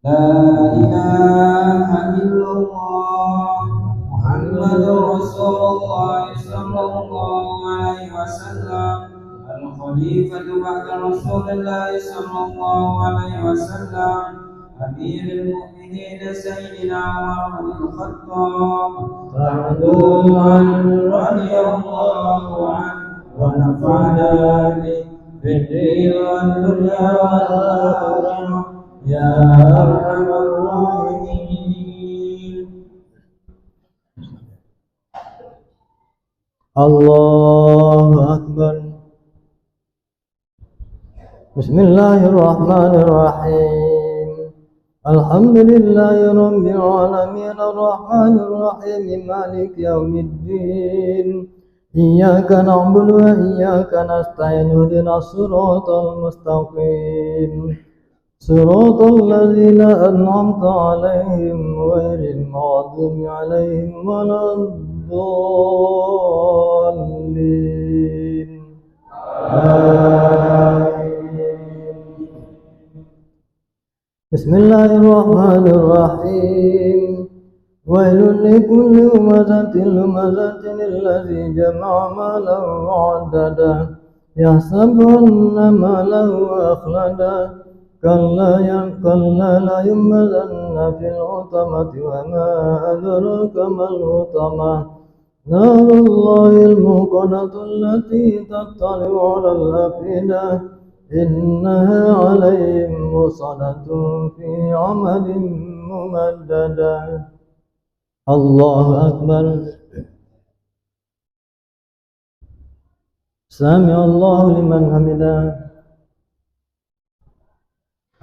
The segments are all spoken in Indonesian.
لا إله إلا الله محمد رسول الله صلى الله عليه وسلم الخليفة بعد رسول الله صلى الله عليه وسلم أمير المؤمنين سيدنا عمر بن الخطاب رضي الله عنه ونفعنا به في الدين والدنيا والآخرة يا أرحم الراحمين. الله أكبر. بسم الله الرحمن الرحيم. الحمد لله رب العالمين الرحمن الرحيم مالك يوم الدين إياك نعبد وإياك نستعين اهدنا الصراط المستقيم صراط الذين أنعمت عليهم غير المغضوب عليهم ولا الضالين. بسم الله الرحمن الرحيم. ويل لكل همزة لمزة الذي جمع مالا وعددا يحسب أن ماله أخلدا كلا لا ينبذن في الحطمة وما أدراك ما الحطمة نار الله الموقدة التي تطلع على الأفئدة إنها عليهم موصلة في عمد ممددة. الله أكبر. سمع الله لمن حمده.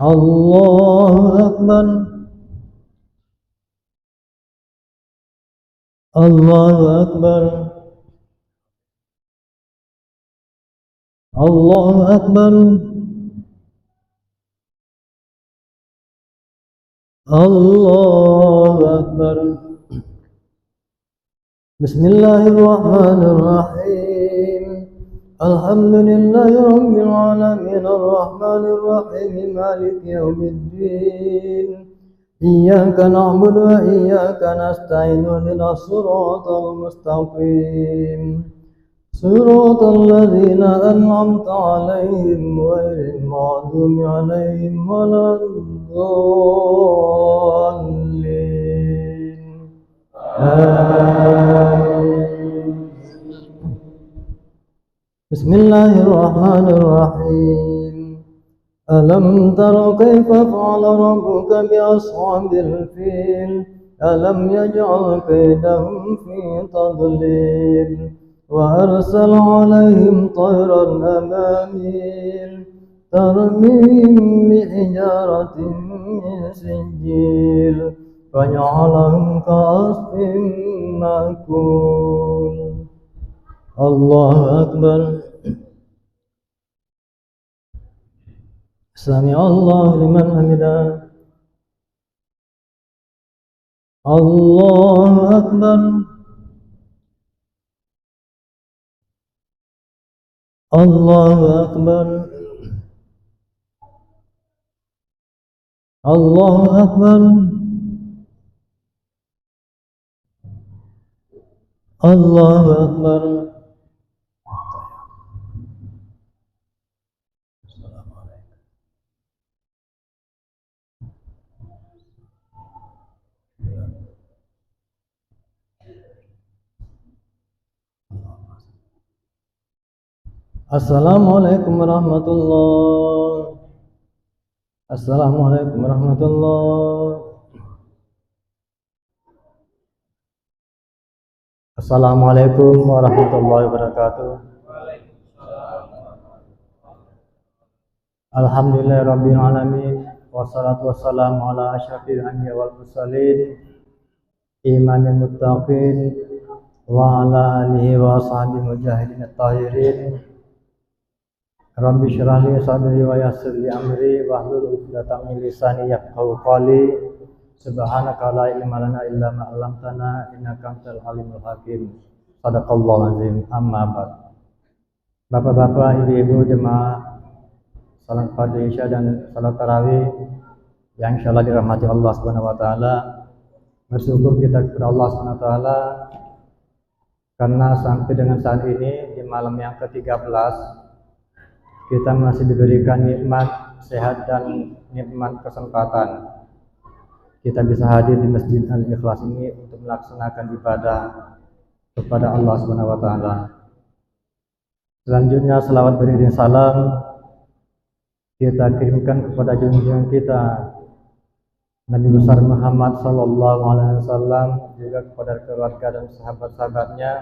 الله أكبر. الله أكبر. الله أكبر. الله أكبر. بسم الله الرحمن الرحيم. الحمد لله رب العالمين الرحمن الرحيم مالك يوم الدين إياك نعبد وإياك نستعين اهدنا الصراط المستقيم صراط الذين أنعمت عليهم غير المغضوب عليهم ولا الضالين. آمين. بسم الله الرحمن الرحيم. ألم تر كيف فعل ربك بأصحاب الفيل ألم يجعل كيدهم في تضليل وأرسل عليهم طيرا أبابيل ترميهم بحجارة من سجيل فجعلهم كعصف مأكول. الله أكبر. سمع الله لمن حمده. الله أكبر. الله أكبر. الله أكبر. الله أكبر. Assalamualaikum warahmatullahi. Assalamualaikum warahmatullahi. Assalamualaikum warahmatullahi wabarakatuh. Alhamdulillahirabbil alamin wassalatu wassalamu ala asyrafil anbiya wal mursalin imamil muttaqin wa ala alihi wa ashabihi mujahidin at-tahirin. Rabbi syrah li sadri wa yassir li amri wahlul 'uqdatam min lisani yafqahu qawli. Subhanaka la ilma lana illa ma 'allamtana innaka antal alimul hakim. Shadaqallahu azim. Amma ba'd. Bapak-bapak, ibu-ibu jemaah salat fardhu isya dan salat tarawih yang insyaallah dirahmati Allah Subhanahu wa taala. Bersyukur kita kepada Allah Subhanahu wa taala karena sampai dengan saat ini di malam yang ke-13 kita masih diberikan nikmat sehat dan nikmat kesempatan. Kita bisa hadir di Masjid Al-Ikhlas ini untuk melaksanakan ibadah kepada Allah Subhanahu wa taala. Selanjutnya selawat beriring salam kita kirimkan kepada junjungan kita Nabi besar Muhammad sallallahu alaihi wasallam, juga kepada keluarga dan sahabat-sahabatnya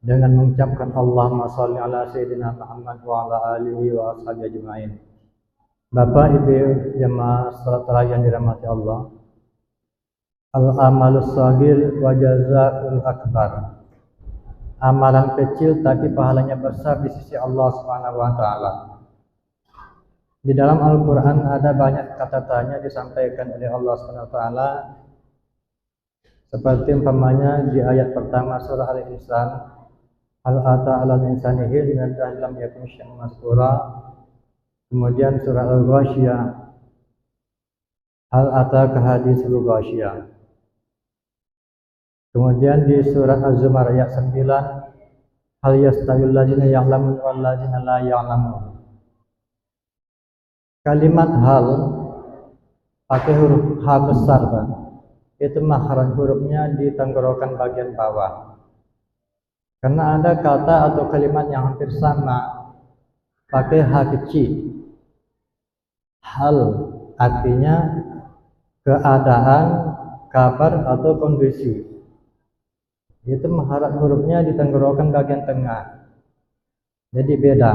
dengan mengucapkan Allahumma shalli ala sayyidina Muhammad wa ala alihi wa ashabihi ajmain. Bapak Ibu jemaah salat tarawih yang dirahmati Allah. Al-amalus shagir wa jazaa'ul akbar. Amalan kecil tapi pahalanya besar di sisi Allah Subhanahu wa taala. Di dalam Al-Qur'an ada banyak kata tanya disampaikan oleh Allah Subhanahu wa taala. Seperti umpamanya di ayat pertama surah Al-Insan, hal ata 'alal insani hinun lam yakun syai'an mazkura. Kemudian surah Al-Ghasyiyah, hal ataka haditsul ghasyiyah. Kemudian di surah Az-Zumar ayat 9, hal yastawil ladzina ya'lamun wal ladzina la ya'lamun. Kalimat hal pakai huruf H besar, Pak. Itu makhraj hurufnya di tenggorokan bagian bawah. Karena ada kata atau kalimat yang hampir sama pakai H kecil. Hal artinya keadaan, kabar atau kondisi. Itu makhraj hurufnya di tenggorokan bagian tengah. Jadi beda.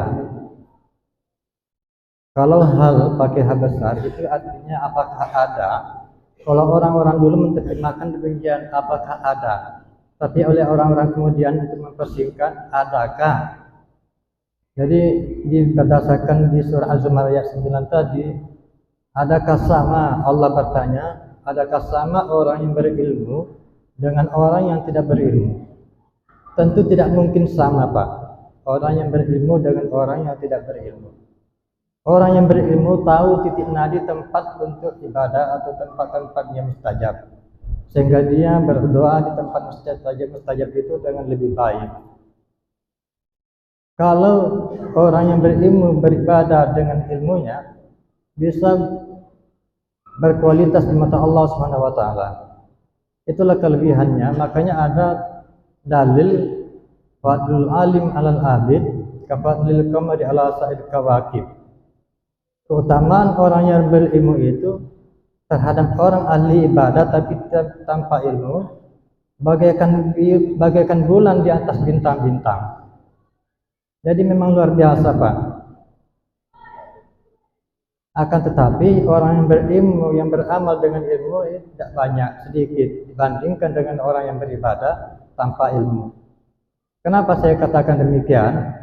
Kalau hal pakai H besar itu artinya apakah ada. Kalau orang-orang dulu menerjemahkan demikian, apakah ada. Tapi oleh orang-orang kemudian untuk mempersingkat, adakah. Jadi berdasarkan di surah Az-Zumar ayat 9 tadi, adakah sama, Allah bertanya, adakah sama orang yang berilmu dengan orang yang tidak berilmu? Tentu tidak mungkin sama, Pak. Orang yang berilmu dengan orang yang tidak berilmu. Orang yang berilmu tahu titik nadi tempat untuk ibadah atau tempat-tempatnya mustajab, sehingga dia berdoa di tempat mustajab itu dengan lebih baik. Kalau orang yang berilmu beribadah dengan ilmunya bisa berkualitas di mata Allah Subhanahu wa taala. Itulah kelebihannya. Makanya ada dalil fadlul alim alal abid kafadlil qamari ala sa'id kawakib. Keutamaan orang yang berilmu itu terhadap orang ahli ibadah tapi tanpa ilmu bagaikan bulan di atas bintang-bintang. Jadi memang luar biasa, Pak. Akan tetapi orang yang berilmu, yang beramal dengan ilmu itu tidak banyak, sedikit dibandingkan dengan orang yang beribadah tanpa ilmu. Kenapa saya katakan demikian?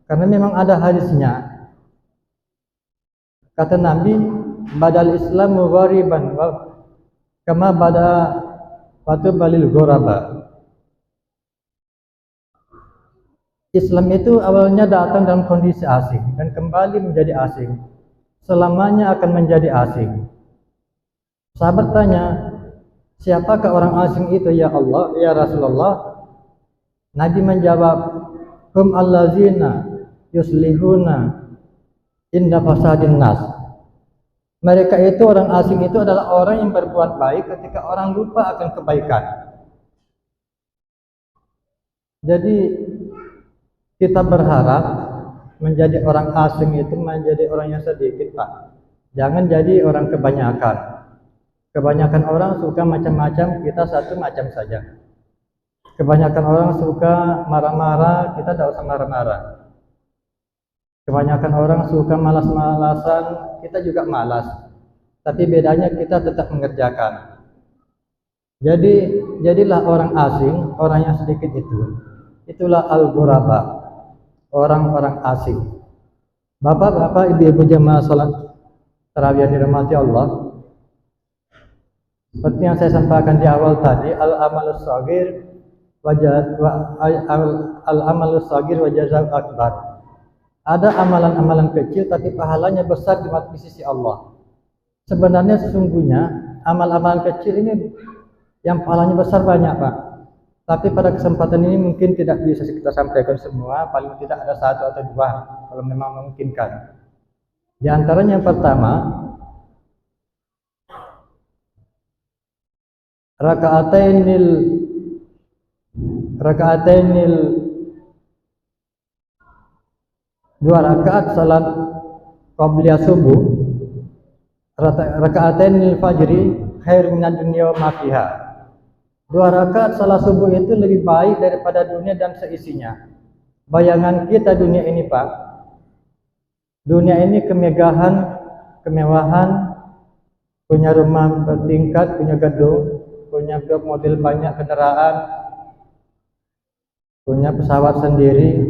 Karena memang ada hadisnya. Kata Nabi, badal Islamu ghariban kama bada watu balil ghoraba. Islam itu awalnya datang dalam kondisi asing dan kembali menjadi asing. Selamanya akan menjadi asing. Sahabat tanya, siapakah orang asing itu ya Allah, ya Rasulullah? Nabi menjawab, hum allazina yuslihuna inda fasadin nas. Mereka itu, orang asing itu adalah orang yang berbuat baik ketika orang lupa akan kebaikan. Jadi kita berharap menjadi orang asing itu menjadi orang yang sedikit, Pak. Jangan jadi orang kebanyakan. Kebanyakan orang suka macam-macam, kita satu macam saja. Kebanyakan orang suka marah-marah, kita tidak usah marah-marah. Kebanyakan orang suka malas-malasan, kita juga malas. Tapi bedanya kita tetap mengerjakan. Jadi jadilah orang asing, orang yang sedikit itu. Itulah al-ghuraba, orang-orang asing. Bapak-bapak, ibu-ibu jemaah salat tarawih yang dirahmati Allah. Seperti yang saya sampaikan di awal tadi, al-amalus shagir al-amalus shagir wa jazaa'ul akbar. Ada amalan-amalan kecil tapi pahalanya besar di sisi Allah. Sebenarnya sesungguhnya amal-amal kecil ini yang pahalanya besar banyak, Pak. Tapi pada kesempatan ini mungkin tidak bisa kita sampaikan semua, paling tidak ada satu atau dua kalau memang memungkinkan. Di antaranya yang pertama, raka'atainil 2 rakaat salat qabliyah subuh, raka'atainil fajri khair minad dunya wa ma fiha. 2 rakaat salat subuh itu lebih baik daripada dunia dan seisinya. Bayangan kita dunia ini, Pak. Dunia ini kemewahan, punya rumah bertingkat, punya gedung, punya blok model banyak kendaraan, punya pesawat sendiri,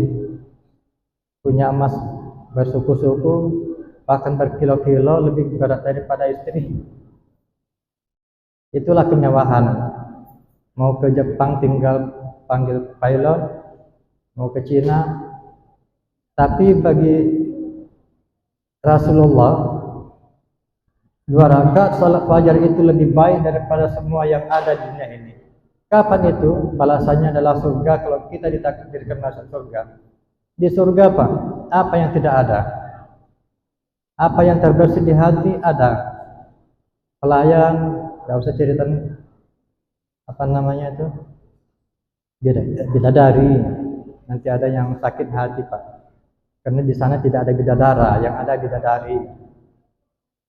punya emas bersuku-suku, bahkan berkilo-kilo lebih berat daripada istri. Itulah kemewahan. Mau ke Jepang tinggal panggil pilot, mau ke Cina. Tapi bagi Rasulullah, 2 rakaat salat fajar itu lebih baik daripada semua yang ada di dunia ini. Kapan itu? Balasannya adalah surga kalau kita ditakdirkan masuk surga. Di surga, Pak, apa yang tidak ada? Apa yang terbersih di hati ada. Pelayan, gak usah cerita apa namanya itu, bidadari. Nanti ada yang sakit hati, Pak, karena di sana tidak ada bidadara, yang ada bidadari.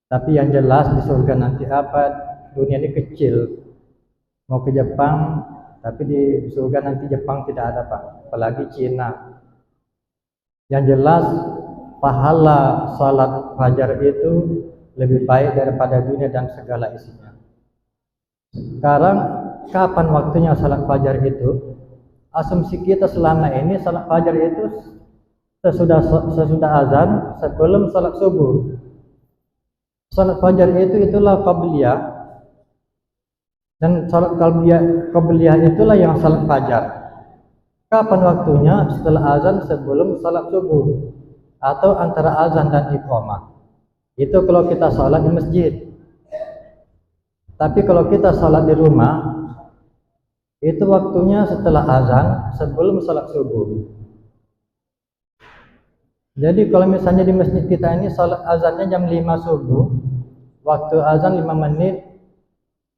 Tapi yang jelas di surga nanti apa, dunia ini kecil. Mau ke Jepang, tapi di surga nanti Jepang tidak ada, Pak, apalagi Cina. Yang jelas pahala salat fajar itu lebih baik daripada dunia dan segala isinya. Sekarang kapan waktunya salat fajar itu? Asumsi kita selama ini salat fajar itu sesudah azan, sebelum salat subuh. Salat fajar itulah qabliyah, dan salat qabliyah itulah yang salat fajar. Kapan waktunya? Setelah azan, sebelum salat subuh, atau antara azan dan iqamah. Itu kalau kita salat di masjid. Tapi kalau kita salat di rumah, itu waktunya setelah azan, sebelum salat subuh. Jadi kalau misalnya di masjid kita ini salat azannya jam 5 subuh, waktu azan 5 menit,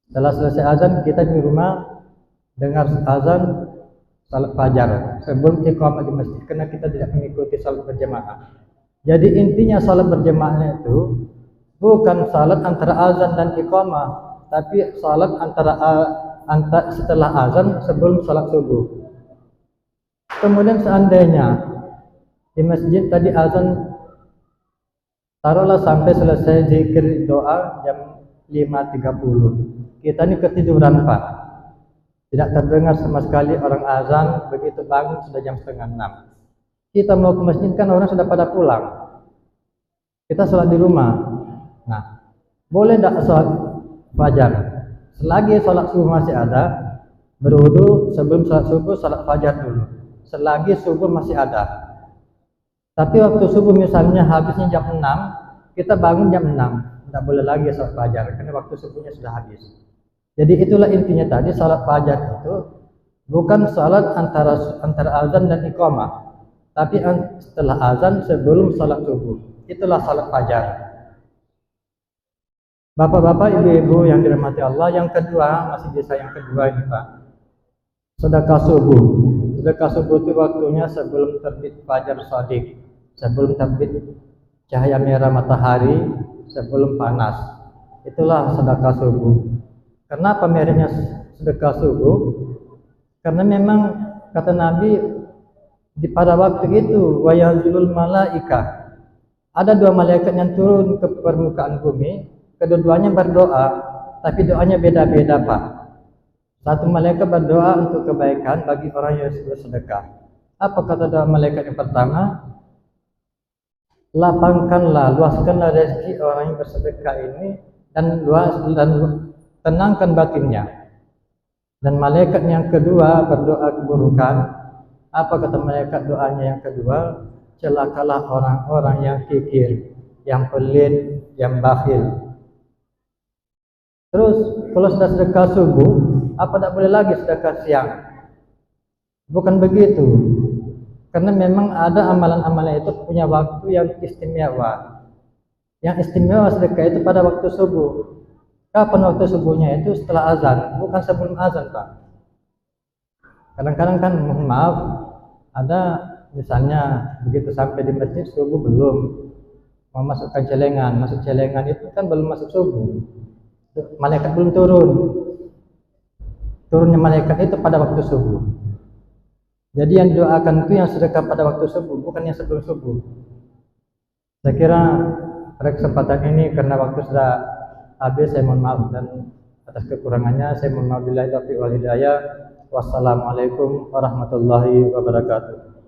setelah selesai azan kita di rumah dengar azan salat fajar sebelum iqamah di masjid, karena kita tidak mengikuti salat berjamaah. Jadi intinya salat berjamaahnya itu bukan salat antara azan dan iqamah, tapi salat antara setelah azan sebelum salat subuh. Kemudian seandainya di masjid tadi azan, taruhlah sampai selesai zikir doa jam 5.30, kita ini ketiduran, Pak, tidak terdengar sama sekali orang azan, begitu bangun sudah jam 5:30. Kita mau ke masjid kan orang sudah pada pulang, kita sholat di rumah. Nah, boleh tidak sholat fajar? Selagi sholat subuh masih ada, berwudu sebelum sholat subuh, sholat fajar dulu. Selagi subuh masih ada. Tapi waktu subuh misalnya habisnya jam 6, kita bangun jam 6, tidak boleh lagi sholat fajar, karena waktu subuhnya sudah habis. Jadi itulah intinya tadi, sholat fajar itu bukan sholat antara azan dan iqamah, tapi setelah azan sebelum sholat subuh. Itulah sholat fajar. Bapak-bapak, ibu-ibu yang dirahmati Allah, yang kedua, masih bisa yang kedua ini, Pak, sedekah subuh. Sedekah subuh itu waktunya sebelum terbit fajar shadiq, sebelum terbit cahaya merah matahari, sebelum panas. Itulah sedekah subuh. Kenapa mereknya sedekah subuh? Karena memang kata Nabi pada waktu itu wa yanzilul malaika, ada 2 malaikat yang turun ke permukaan bumi. Kedua-duanya berdoa, tapi doanya beda-beda, Pak. Satu malaikat berdoa untuk kebaikan bagi orang yang bersedekah. Apa kata doa malaikat yang pertama? Lapangkanlah, luaskanlah rezeki orang yang bersedekah ini, dan tenangkan batinnya. Dan malaikat yang kedua berdoa keburukan. Apa kata malaikat doanya yang kedua? Celakalah orang-orang yang kikir, yang pelit, yang bakhil. Terus kalau sudah sedekah subuh, apa tidak boleh lagi sedekah siang? Bukan begitu. Karena memang ada amalan-amalan itu punya waktu yang istimewa. Yang istimewa sedekah itu pada waktu subuh. Kapan waktu subuhnya? Itu setelah azan, bukan sebelum azan, Pak. Kadang-kadang kan mohon maaf, ada misalnya begitu sampai di masjid subuh belum, mau masukkan celengan, masuk celengan itu kan belum masuk subuh, malaikat belum turun. Turunnya malaikat itu pada waktu subuh. Jadi yang didoakan itu yang sedekah pada waktu subuh, bukan yang sebelum subuh. Saya kira pada kesempatan ini karena waktu sudah habis, saya mohon maaf, dan atas kekurangannya saya mohon maaf. Billahi taufiq wal hidayah. Wassalamualaikum warahmatullahi wabarakatuh.